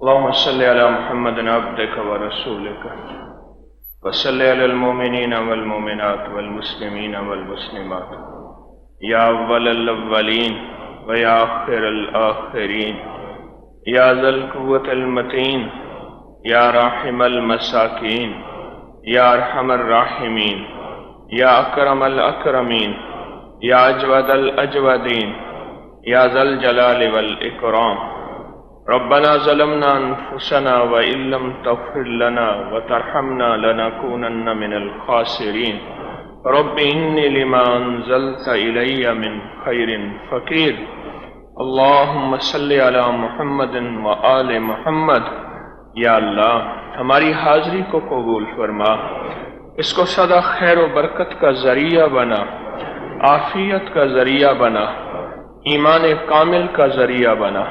اللهم صل على محمد عبدك ورسولك وصل على المؤمنين والمؤمنات والمسلمين والمسلمات يا أول الأولين ويا آخر الآخرين يا ذا القوة المتين يا راحم المساكين يا أرحم الراحمين يا أكرم الأكرمين يا أجود الأجودين يا ذا الجلال والإكرام ربنا ظلمنا أنفسنا وإن لم تغفر لنا وترحمنا لنكونن من الخاسرين رب إني لما أنزلت إلي من خير فقير اللهم صل على محمد وآل محمد۔ یا اللہ ہماری حاضری کو قبول فرما، اس کو سدا خیر و برکت کا ذریعہ بنا، عافیت کا ذریعہ بنا، ایمان کامل کا ذریعہ بنا،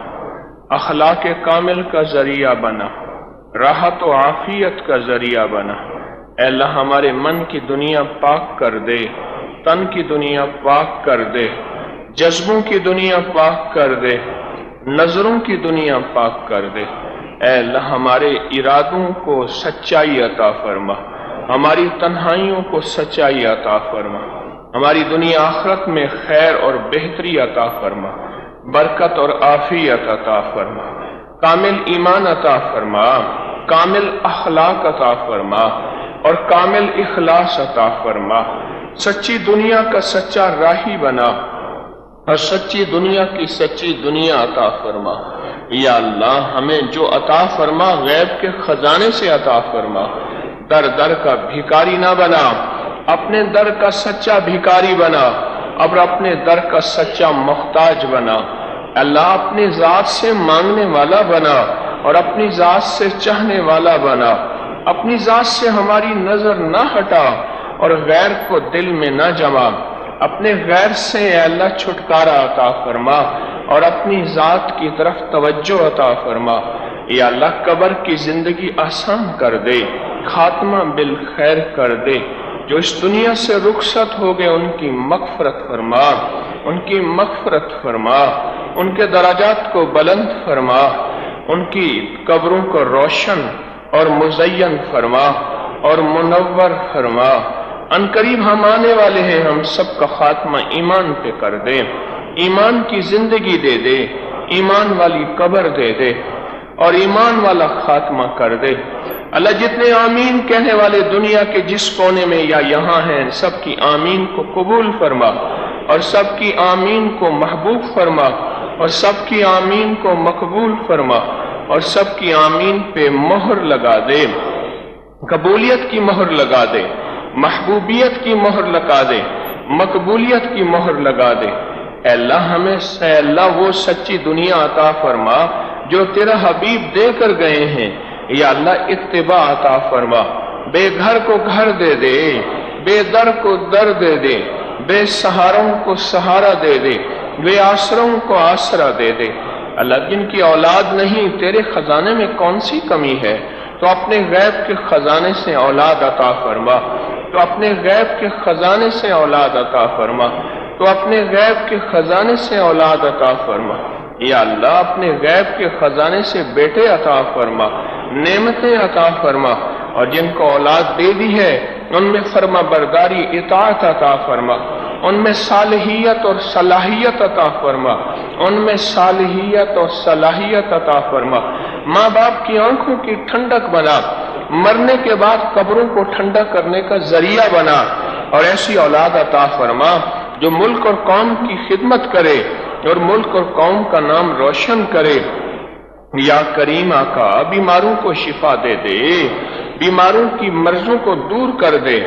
اخلاق کامل کا ذریعہ بنا، راحت و عافیت کا ذریعہ بنا۔ اے اللہ ہمارے من کی دنیا پاک کر دے، تن کی دنیا پاک کر دے، جذبوں کی دنیا پاک کر دے، نظروں کی دنیا پاک کر دے۔ اے اللہ ہمارے ارادوں کو سچائی عطا فرما، ہماری تنہائیوں کو سچائی عطا فرما، ہماری دنیا آخرت میں خیر اور بہتری عطا فرما، برکت اور عافیت عطا فرما، کامل ایمان عطا فرما، کامل اخلاق عطا فرما اور کامل اخلاص عطا فرما۔ سچی دنیا کا سچا راہی بنا اور سچی دنیا کی سچی دنیا عطا فرما۔ یا اللہ ہمیں جو عطا فرما غیب کے خزانے سے عطا فرما، در در کا بھیکاری نہ بنا، اپنے در کا سچا بھیکاری بنا اور اپنے در کا سچا محتاج بنا۔ اللہ اپنی ذات سے مانگنے والا بنا اور اپنی ذات سے چاہنے والا بنا، اپنی ذات سے ہماری نظر نہ ہٹا اور غیر کو دل میں نہ جما، اپنے غیر سے اے اللہ چھٹکارا عطا فرما اور اپنی ذات کی طرف توجہ عطا فرما۔ یا اللہ قبر کی زندگی آسان کر دے، خاتمہ بالخیر کر دے۔ جو اس دنیا سے رخصت ہو گئے ان کی مغفرت فرما، ان کی مغفرت فرما، ان کے درجات کو بلند فرما، ان کی قبروں کو روشن اور مزین فرما اور منور فرما۔ ان قریب ہم آنے والے ہیں، ہم سب کا خاتمہ ایمان پہ کر دے، ایمان کی زندگی دے دے، ایمان والی قبر دے دے اور ایمان والا خاتمہ کر دے۔ اللہ جتنے آمین کہنے والے دنیا کے جس کونے میں یا یہاں ہیں، سب کی آمین کو قبول فرما اور سب کی آمین کو محبوب فرما اور سب کی آمین کو مقبول فرما اور سب کی آمین پہ مہر لگا دے، قبولیت کی مہر لگا دے، محبوبیت کی مہر لگا دے، مقبولیت کی مہر لگا دے۔ اے اللہ ہمیں اے اللہ وہ سچی دنیا عطا فرما جو تیرا حبیب دے کر گئے ہیں۔ یا اللہ اتباع عطا فرما، بے گھر کو گھر دے دے، بے در کو در دے دے، بے سہاروں کو سہارا دے دے، بے آسروں کو آسرا دے دے۔ اللہ جن کی اولاد نہیں، تیرے خزانے میں کون سی کمی ہے؟ تو اپنے غیب کے خزانے سے اولاد عطا فرما، تو اپنے غیب کے خزانے سے اولاد عطا فرما، تو اپنے غیب کے خزانے سے اولاد عطا فرما۔ یا اللہ اپنے غیب کے خزانے سے بیٹے عطا فرما، نعمتیں عطا فرما، اور جن کو اولاد دے دی ہے ان میں فرما برداری اطاعت عطا فرما، ان میں صالحیت اور صلاحیت عطا فرما، ان میں صالحیت اور صلاحیت عطا فرما۔ ماں باپ کی آنکھوں کی ٹھنڈک بنا، مرنے کے بعد قبروں کو ٹھنڈا کرنے کا ذریعہ بنا، اور ایسی اولاد عطا فرما جو ملک اور قوم کی خدمت کرے اور ملک اور قوم کا نام روشن کرے۔ یا کریم آقا بیماروں کو شفا دے دے، بیماروں کی مرضوں کو دور کر دے،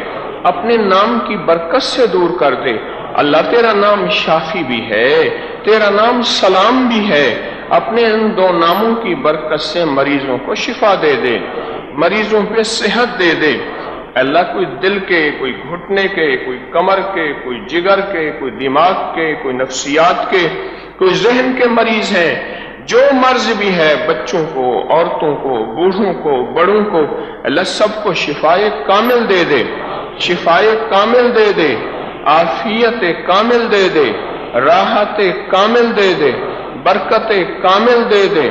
اپنے نام کی برکت سے دور کر دے۔ اللہ تیرا نام شافی بھی ہے، تیرا نام سلام بھی ہے، اپنے ان دو ناموں کی برکت سے مریضوں کو شفا دے دے، مریضوں پہ صحت دے دے۔ اللہ کوئی دل کے، کوئی گھٹنے کے، کوئی کمر کے، کوئی جگر کے، کوئی دماغ کے، کوئی نفسیات کے، کوئی ذہن کے مریض ہیں، جو مرض بھی ہے، بچوں کو، عورتوں کو، بوڑھوں کو، بڑوں کو، اللہ سب کو شفائے کامل دے دے، شفائے کامل دے دے، عافیت کامل دے دے، راحت کامل دے دے، برکت کامل دے دے،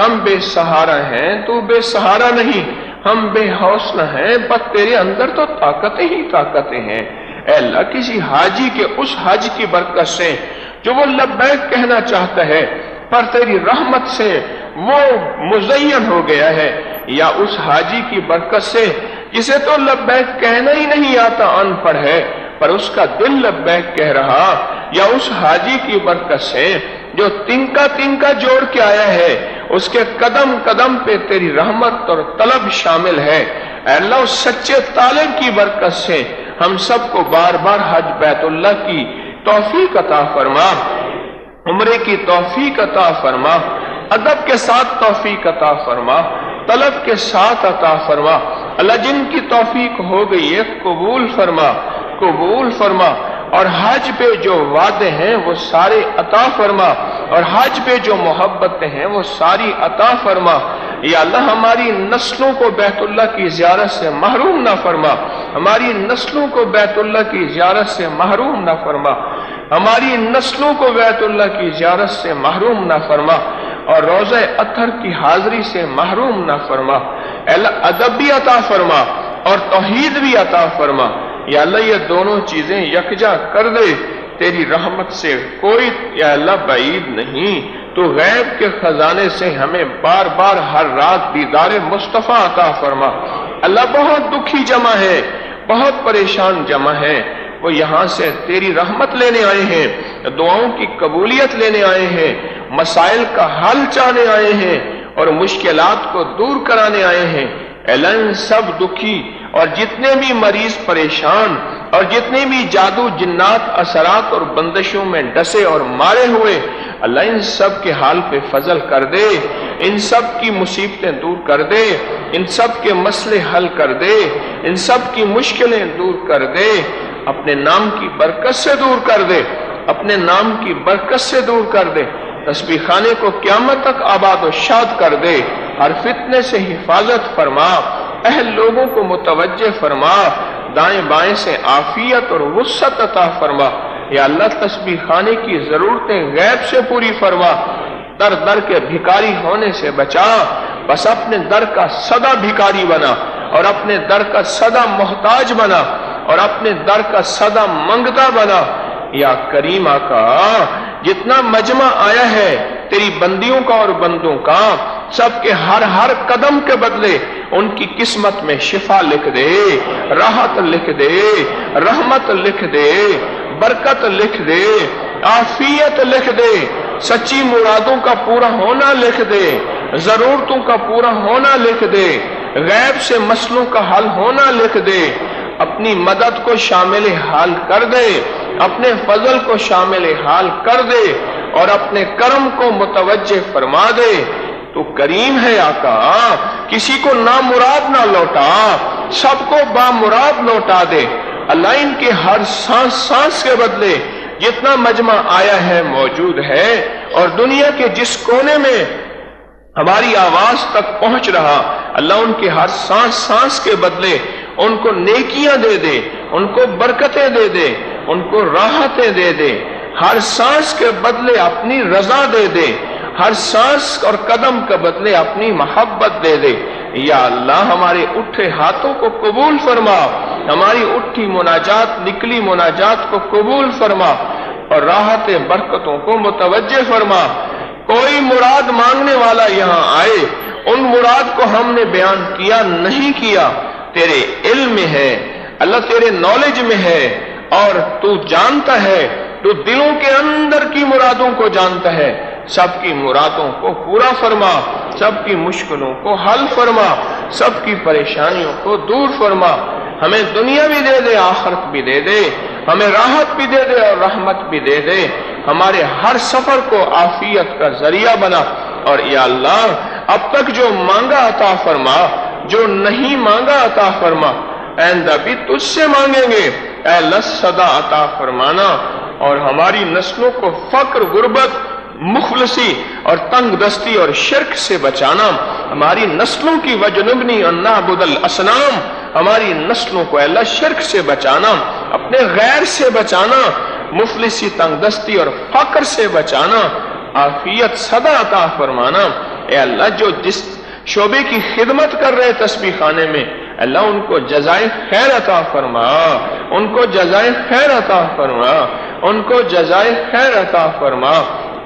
ہم بے سہارا ہیں، تو بے سہارا نہیں، ہم بے حوصلہ ہیں، بس تیرے اندر تو طاقتیں ہی طاقتیں ہیں۔ اے اللہ، کسی حاجی کے اس حج کی برکت سے جو وہ لبیک کہنا چاہتا ہے پر تیری رحمت سے وہ مزین ہو گیا ہے، یا اس حاجی کی برکت سے جسے تو لبیک کہنا ہی نہیں آتا، ان پڑھ ہے پر اس کا دل لبیک کہہ رہا، یا اس حاجی کی برکت سے جو تنکا تنکا جوڑ کے آیا ہے، اس کے قدم قدم پہ تیری رحمت اور طلب شامل ہے۔ اے اللہ، اس سچے طالب کی برکت سے ہم سب کو بار بار حج بیت اللہ کی توفیق عطا فرما، عمرے کی توفیق عطا فرما، ادب کے ساتھ توفیق عطا فرما، طلب کے ساتھ عطا فرما۔ اللہ، جن کی توفیق ہو گئی ہے قبول فرما، قبول فرما، اور حج پہ جو وعدے ہیں وہ سارے عطا فرما، اور حج پہ جو محبتیں ہیں وہ ساری عطا فرما۔ یا اللہ، ہماری نسلوں کو بیت اللہ کی زیارت سے محروم نہ فرما، ہماری نسلوں کو بیت اللہ کی زیارت سے محروم نہ فرما، ہماری نسلوں کو بیت اللہ کی زیارت سے محروم نہ فرما، اور روضہ اطہر کی حاضری سے محروم نہ فرما۔ اے اللہ، ادب بھی عطا فرما اور توحید بھی عطا فرما۔ یا اللہ، یہ دونوں چیزیں یکجا کر دے، تیری رحمت سے کوئی یا اللہ بعید نہیں۔ تو غیب کے خزانے سے ہمیں بار بار ہر رات دیدار مصطفیٰ عطا فرما۔ اللہ، بہت دکھی جمع ہے، بہت پریشان جمع ہے، وہ یہاں سے تیری رحمت لینے آئے ہیں، دعاؤں کی قبولیت لینے آئے ہیں، مسائل کا حل چاہنے آئے ہیں، اور مشکلات کو دور کرانے آئے ہیں۔ اعلان سب دکھی اور جتنے بھی مریض پریشان اور جتنے بھی جادو جنات اثرات اور بندشوں میں ڈسے اور مارے ہوئے، اللہ ان سب کے حال پہ فضل کر دے، ان سب کی مصیبتیں دور کر دے، ان سب کے مسئلے حل کر دے، ان سب کی مشکلیں دور کر دے، اپنے نام کی برکت سے دور کر دے، اپنے نام کی برکت سے دور کر دے۔ تسبیح خانے کو قیامت تک آباد و شاد کر دے، ہر فتنے سے حفاظت فرما، اہل لوگوں کو متوجہ فرما، دائیں بائیں سے عافیت اور وسعت عطا فرما۔ یا اللہ، تسبیح خانے کی ضرورتیں غیب سے پوری فرما، در در کے بھکاری ہونے سے بچا، بس اپنے در کا سدا بھکاری بنا، اور اپنے در کا سدا محتاج بنا، اور اپنے در کا سدا منگتا بنا۔ یا کریم آقا، جتنا مجمع آیا ہے تیری بندیوں کا اور بندوں کا، سب کے ہر قدم کے بدلے ان کی قسمت میں شفا لکھ دے، راحت لکھ دے، رحمت لکھ دے، برکت لکھ دے، عافیت لکھ دے، سچی مرادوں کا پورا ہونا لکھ دے، ضرورتوں کا پورا ہونا لکھ دے، غیب سے مسئلوں کا حل ہونا لکھ دے، اپنی مدد کو شامل حال کر دے، اپنے فضل کو شامل حال کر دے، اور اپنے کرم کو متوجہ فرما دے۔ تو کریم ہے آقا، کسی کو نامراد نہ لوٹا، سب کو بامراد لوٹا دے۔ اللہ، ان کے ہر سانس سانس کے بدلے جتنا مجمع آیا ہے موجود ہے، اور دنیا کے جس کونے میں ہماری آواز تک پہنچ رہا، اللہ ان کے ہر سانس سانس کے بدلے ان کو نیکیاں دے دے، ان کو برکتیں دے دے، ان کو راحتیں دے دے، ہر سانس کے بدلے اپنی رضا دے دے، ہر سانس اور قدم کے بدلے اپنی محبت دے دے۔ یا اللہ، ہمارے اٹھے ہاتھوں کو قبول فرما، ہماری اٹھی مناجات، نکلی مناجات کو قبول فرما، اور راحت برکتوں کو متوجہ فرما۔ کوئی مراد مانگنے والا یہاں آئے، ان مراد کو ہم نے بیان کیا نہیں کیا، تیرے علم میں ہے اللہ، تیرے نالج میں ہے، اور تو جانتا ہے، تو دلوں کے اندر کی مرادوں کو جانتا ہے۔ سب کی مرادوں کو پورا فرما، سب کی مشکلوں کو حل فرما، سب کی پریشانیوں کو دور فرما۔ ہمیں دنیا بھی دے دے، آخرت بھی دے دے، ہمیں راحت بھی دے دے اور رحمت بھی دے دے، ہمارے ہر سفر کو عافیت کا ذریعہ بنا۔ اور یا اللہ، اب تک جو مانگا عطا فرما، جو نہیں مانگا عطا فرما، آئندہ بھی تجھ سے مانگیں گے۔ اے اللہ، صدا عطا فرمانا، اور ہماری نسلوں کو فقر، غربت، مخلصی اور تنگ دستی اور شرک سے بچانا، ہماری نسلوں کی وجنبنی ان نعبد الاصنام، ہماری نسلوں کو اللہ شرک سے بچانا، اپنے غیر سے بچانا، مفلسی، تنگ دستی اور فقر سے بچانا، عافیت صدا عطا فرمانا۔ اے اللہ جو جس شعبے کی خدمت کر رہے تسبیح خانے میں، اللہ ان کو جزائے خیر عطا فرما، ان کو جزائے خیر عطا فرما، ان کو جزائے خیر عطا فرما،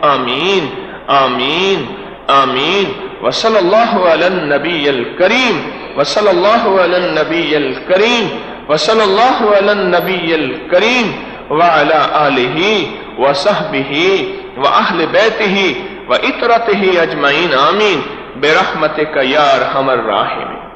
آمین آمین آمین۔ وصلی اللہ علی النبی الکریم، وصلی اللہ علی النبی الکریم، وصلی اللہ علی النبی الکریم وعلی آلہ وصحبہ واہل بیتہ وعطرتہ اجمعین، آمین برحمتک یا ارحم الراحمین۔